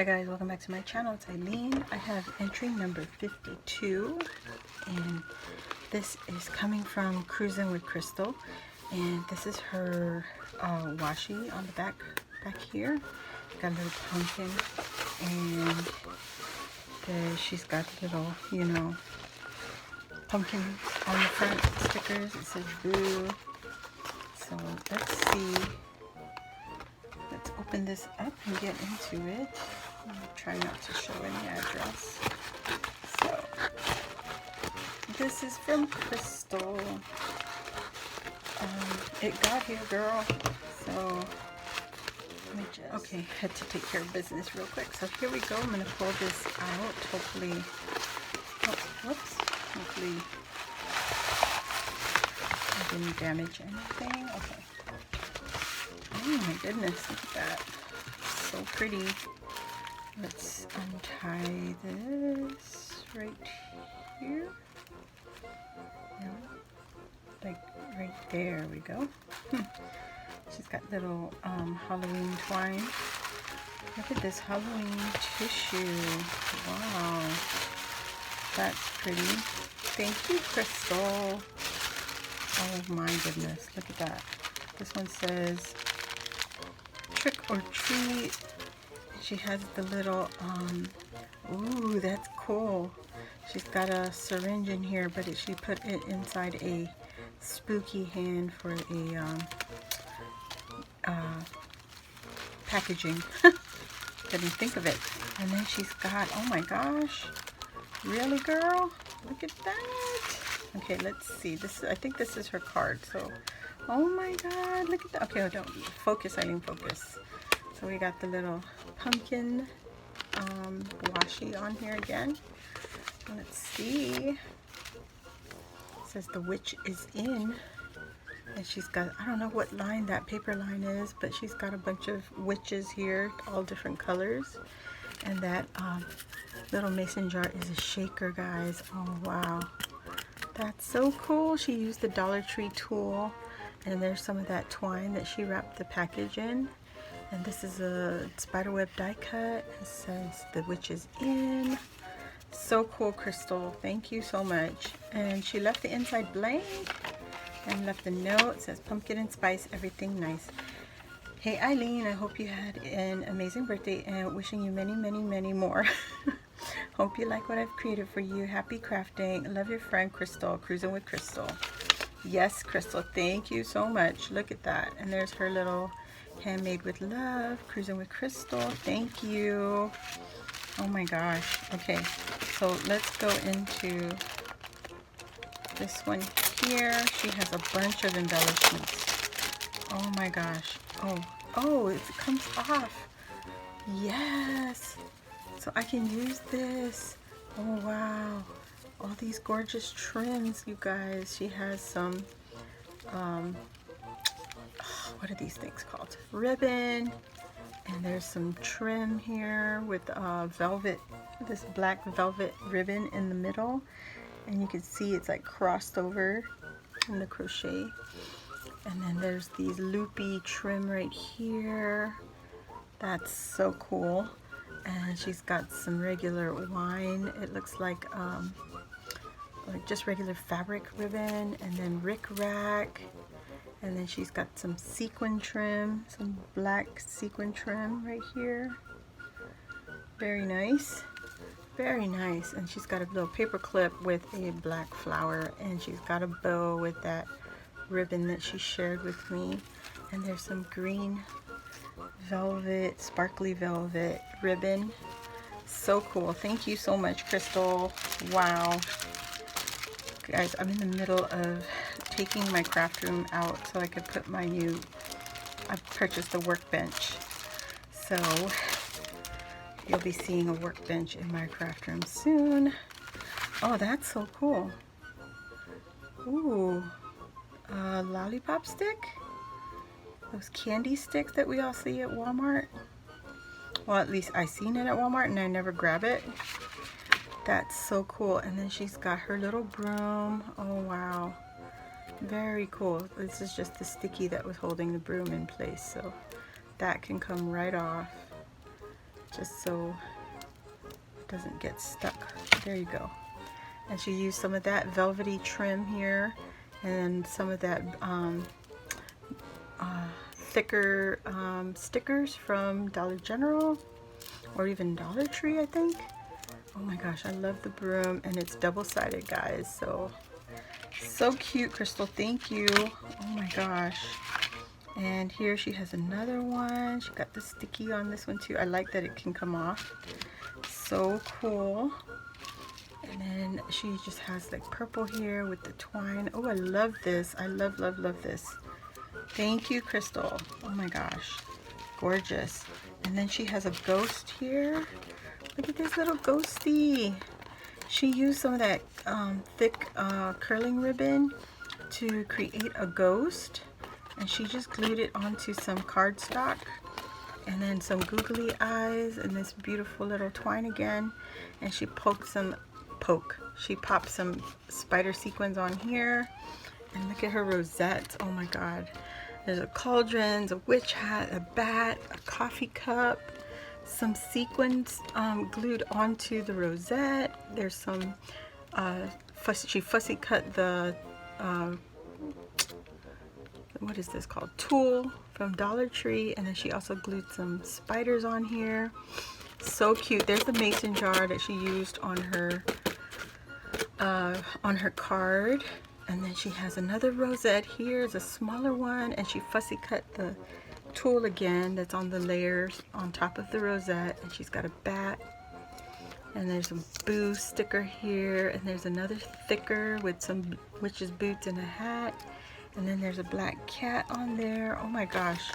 Hi guys, welcome back to my channel. It's Eileen. I have entry number 52 and this is coming from Cruising with Crystal, and this is her washi on the back here. Got a little pumpkin, and she's got little, you know, pumpkin on the front stickers. It says boo. So let's see. Let's open this up and get into it. I'm gonna try not to show any address. So this is from Crystal. It got here, girl. So let me just, okay, had to take care of business real quick. So here we go. I'm gonna pull this out. Hopefully, oh, whoops. Hopefully I didn't damage anything. Okay. Oh my goodness, look at that. So pretty. Let's untie this right here. Yeah, like right there we go. She's got little Halloween twine. Look at this Halloween tissue. Wow. That's pretty. Thank you, Crystal. Oh my goodness, look at that. This one says trick or treat. She has the little ooh, that's cool. She's got a syringe in here, but she put it inside a spooky hand for a packaging. Couldn't think of it. And then she's got, oh my gosh, really, girl? Look at that. Okay, let's see. This, I think this is her card. So, oh my God, look at that. Okay, don't focus. I didn't focus. So we got the little pumpkin washi on here again. Let's see. It says the witch is in. And she's got, I don't know what line that paper line is, but she's got a bunch of witches here, all different colors. And that little mason jar is a shaker, guys. Oh, wow. That's so cool. She used the Dollar Tree tool. And there's some of that twine that she wrapped the package in. And this is a spiderweb die cut. It says the witch is in. So cool, Crystal. Thank you so much. And she left the inside blank and left a note. It says pumpkin and spice, everything nice. Hey Eileen, I hope you had an amazing birthday and wishing you many, many, many more. Hope you like what I've created for you. Happy crafting. Love your friend Crystal, Cruising with Crystal. Yes, Crystal, thank you so much. Look at that. And there's her little handmade with love, Cruising with Crystal. Thank you. Oh my gosh. Okay, so let's go into this one here. She has a bunch of embellishments. Oh my gosh. Oh, it comes off. Yes. So I can use this. Oh wow. All these gorgeous trims, you guys. She has some what are these things called? Ribbon. And there's some trim here with velvet, this black velvet ribbon in the middle. And you can see it's like crossed over in the crochet. And then there's these loopy trim right here. That's so cool. And she's got some regular wine. It looks like just regular fabric ribbon, and then rick-rack. And then she's got some sequin trim, some black sequin trim right here. Very nice. Very nice. And she's got a little paper clip with a black flower, and she's got a bow with that ribbon that she shared with me. And there's some green velvet, sparkly velvet ribbon. So cool. Thank you so much, Crystal. Wow. Guys, I'm in the middle of taking my craft room out so I could put my new, I purchased a workbench. So you'll be seeing a workbench in my craft room soon. Oh, that's so cool. Ooh, a lollipop stick? Those candy sticks that we all see at Walmart. Well, at least I seen it at Walmart and I never grab it. That's so cool. And then she's got her little broom. Oh wow, very cool. This is just the sticky that was holding the broom in place, so that can come right off. just so it doesn't get stuck. There you go. And she used some of that velvety trim here, and some of that thicker stickers from Dollar General, or even Dollar Tree, I think. Oh my gosh, I love the broom, and it's double-sided, guys. So cute, Crystal. Thank you. Oh my gosh. And here she has another one. She got the sticky on this one too. I like that it can come off. So cool. And then she just has like purple here with the twine. Oh, I love this. I love this. Thank you, Crystal. Oh my gosh. Gorgeous. And then she has a ghost here. Look at this little ghosty. She used some of that thick curling ribbon to create a ghost. And she just glued it onto some cardstock. And then some googly eyes and this beautiful little twine again. And she popped some spider sequins on here. And look at her rosettes. Oh my god. There's a cauldron, a witch hat, a bat, a coffee cup, some sequins glued onto the rosette. There's some she fussy cut the what is this called, tulle from Dollar Tree, and then she also glued some spiders on here. So cute. There's the mason jar that she used on her card. And then she has another rosette here. It's a smaller one, and she fussy cut the tulle again that's on the layers on top of the rosette. And she's got a bat, and there's a boo sticker here, and there's another thicker with some witch's boots and a hat. And then there's a black cat on there. Oh my gosh,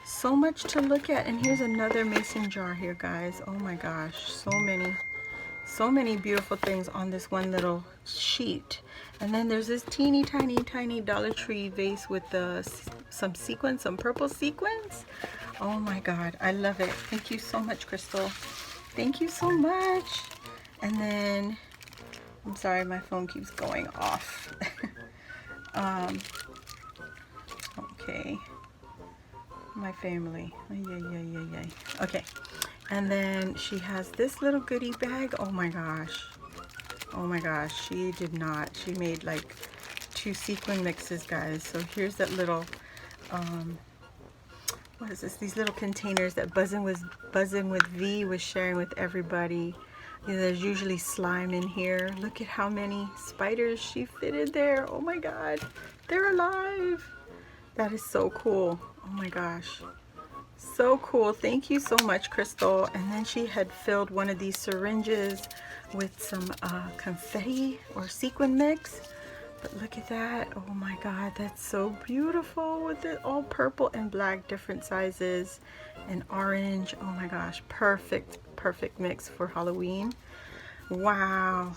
so much to look at. And here's another mason jar here, guys. Oh my gosh, so many beautiful things on this one little sheet. And then there's this teeny tiny Dollar Tree vase with some sequins, some purple sequins. Oh my god, I love it. Thank you so much, Crystal. Thank you so much. And then I'm sorry, my phone keeps going off. Okay, my family. Yay. Okay. And then she has this little goodie bag. Oh my gosh, she did not. She made like 2 sequin mixes, guys. So here's that little what is this? These little containers that Buzzing with V was sharing with everybody. You know, there's usually slime in here. Look at how many spiders she fitted there. Oh my god, they're alive. That is so cool. Oh my gosh, so cool. Thank you so much, Crystal. And then she had filled one of these syringes with some confetti or sequin mix. But look at that. Oh my god, that's so beautiful with it all purple and black, different sizes, and orange. Oh my gosh, perfect mix for Halloween. Wow.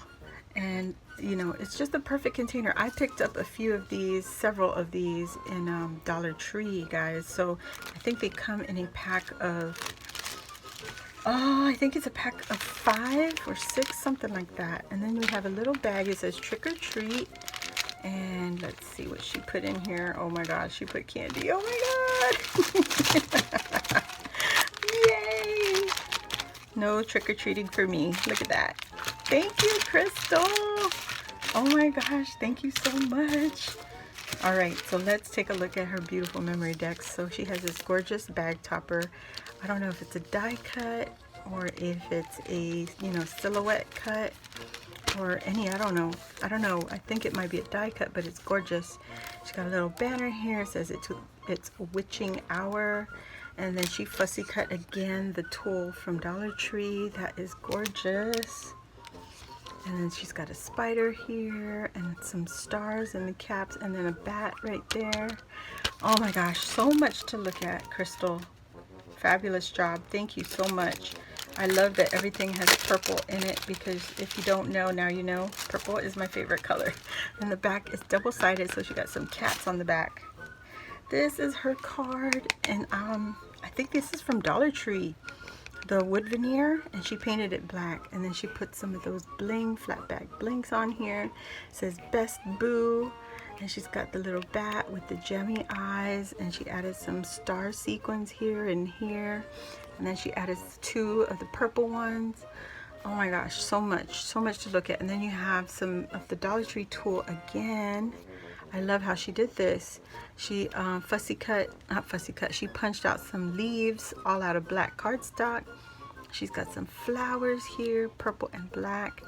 And you know, it's just the perfect container. I picked up a few of these, several of these in Dollar Tree, guys. So I think they come in a pack of, oh, I think it's a pack of 5 or 6, something like that. And then we have a little bag. It says trick or treat. And let's see what she put in here. Oh my gosh, she put candy. Oh my god. Yay. No trick-or-treating for me. Look at that. Thank you, Crystal. Oh my gosh, thank you so much. All right, so let's take a look at her beautiful memory decks. So she has this gorgeous bag topper. I don't know if it's a die cut or if it's a, you know, silhouette cut or any, I don't know. I think it might be a die cut, but it's gorgeous. She's got a little banner here. It says it's witching hour. And then she fussy cut again the tulle from Dollar Tree. That is gorgeous. And then she's got a spider here and some stars and the caps, and then a bat right there. Oh my gosh, so much to look at, Crystal. Fabulous job. Thank you so much. I love that everything has purple in it, because if you don't know, now you know. Purple is my favorite color. And the back is double-sided, so she got some cats on the back. This is her card, and I think this is from Dollar Tree, the wood veneer, and she painted it black, and then she put some of those bling, flat back blinks on here. It says Best Boo, and she's got the little bat with the gemmy eyes, and she added some star sequins here and here. And then she added 2 of the purple ones. Oh my gosh, so much to look at. And then you have some of the Dollar Tree tulle again. I love how she did this. She not fussy cut, she punched out some leaves all out of black cardstock. She's got some flowers here, purple and black,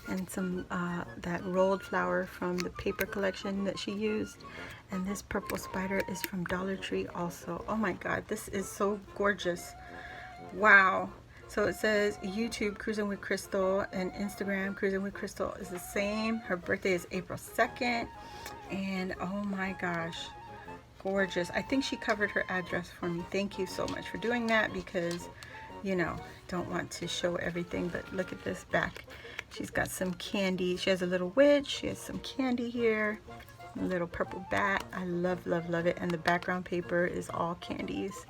and some that rolled flower from the paper collection that she used. And this purple spider is from Dollar Tree also. Oh my god, this is so gorgeous. Wow. So it says YouTube Cruising with Crystal and Instagram Cruising with Crystal is the same. Her birthday is April 2nd. And oh my gosh, gorgeous. I think she covered her address for me. Thank you so much for doing that, because, you know, don't want to show everything, but look at this back. She's got some candy. She has a little witch. She has some candy here. A little purple bat. I love it. And the background paper is all candies.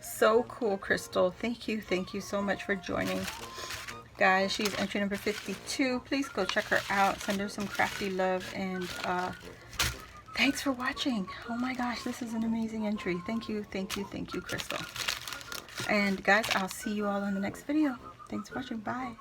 So cool, Crystal. Thank you so much for joining, guys. She's entry number 52. Please go check her out, send her some crafty love, and thanks for watching. Oh my gosh, this is an amazing entry. Thank you, Crystal. And guys, I'll see you all in the next video. Thanks for watching. Bye.